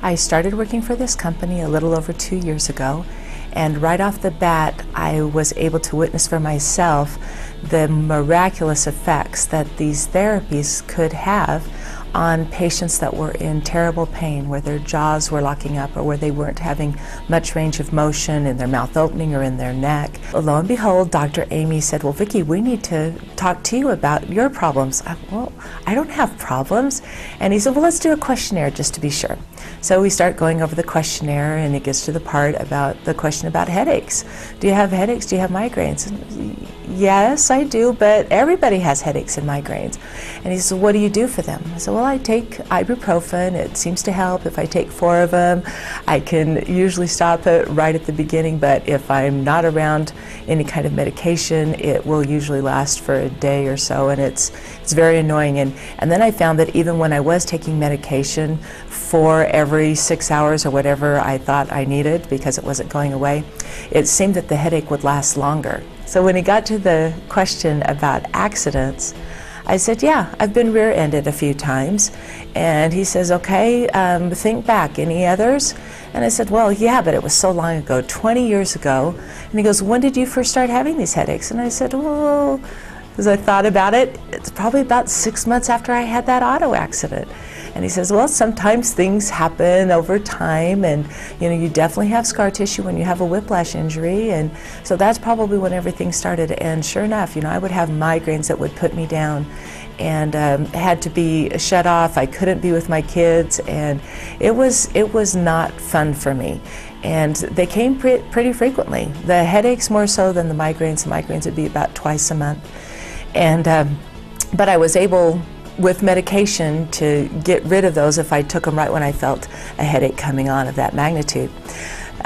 I started working for this company a little over 2 years ago, and right off the bat I was able to witness for myself the miraculous effects that these therapies could have on patients that were in terrible pain, where their jaws were locking up or where they weren't having much range of motion in their mouth opening or in their neck. Lo and behold, Dr. Amy said, well, Vicki, we need to talk to you about your problems. Well, I don't have problems. And he said, well, let's do a questionnaire just to be sure. So we start going over the questionnaire, and it gets to the part about the question about headaches. Do you have headaches? Do you have migraines? And yes, I do, but everybody has headaches and migraines. And he says, what do you do for them? I said, well, I take ibuprofen. It seems to help. If I take 4 of them, I can usually stop it right at the beginning, but if I'm not around any kind of medication, it will usually last for a day or so, and it's very annoying. And then I found that even when I was taking medication for every 6 hours or whatever I thought I needed because it wasn't going away, it seemed that the headache would last longer. So when he got to the question about accidents, I said, yeah, I've been rear-ended a few times. And he says, okay, think back, any others? And I said, well, yeah, but it was so long ago, 20 years ago. And he goes, when did you first start having these headaches? And I said, well, as I thought about it, it's probably about 6 months after I had that auto accident. And he says, well, sometimes things happen over time, and you definitely have scar tissue when you have a whiplash injury, and so that's probably when everything started. And sure enough, I would have migraines that would put me down, and had to be shut off. I couldn't be with my kids, and it was not fun for me. And they came pretty frequently. The headaches more so than the migraines. The migraines would be about twice a month, and but I was able, with medication, to get rid of those if I took them right when I felt a headache coming on of that magnitude,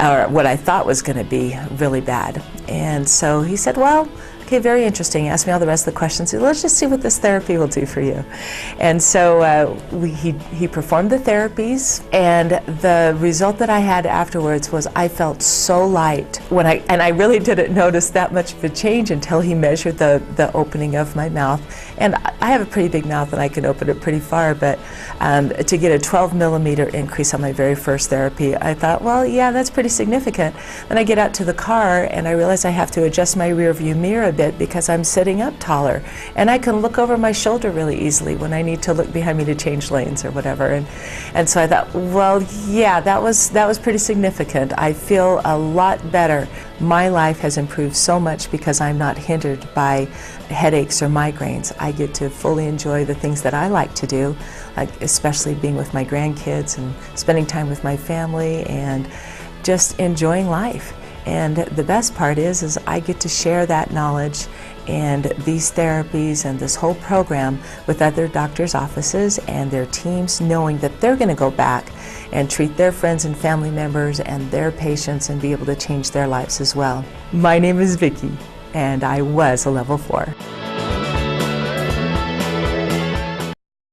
or what I thought was going to be really bad. And so he said, well, okay, very interesting. He asked me all the rest of the questions. He said, let's just see what this therapy will do for you. And so he performed the therapies, and the result that I had afterwards was I felt so light. And I really didn't notice that much of a change until he measured the opening of my mouth. And I have a pretty big mouth and I can open it pretty far, but to get a 12-millimeter increase on my very first therapy, I thought, well, yeah, that's pretty significant. Then I get out to the car and I realize I have to adjust my rear view mirror a bit because I'm sitting up taller, and I can look over my shoulder really easily when I need to look behind me to change lanes or whatever. And so I thought, well, yeah, that was pretty significant. I feel a lot better. My life has improved so much because I'm not hindered by headaches or migraines. I get to fully enjoy the things that I like to do, like especially being with my grandkids and spending time with my family and just enjoying life. And the best part is I get to share that knowledge and these therapies and this whole program with other doctors' offices and their teams, knowing that they're going to go back and treat their friends and family members and their patients and be able to change their lives as well. My name is Vicki, and I was a level 4.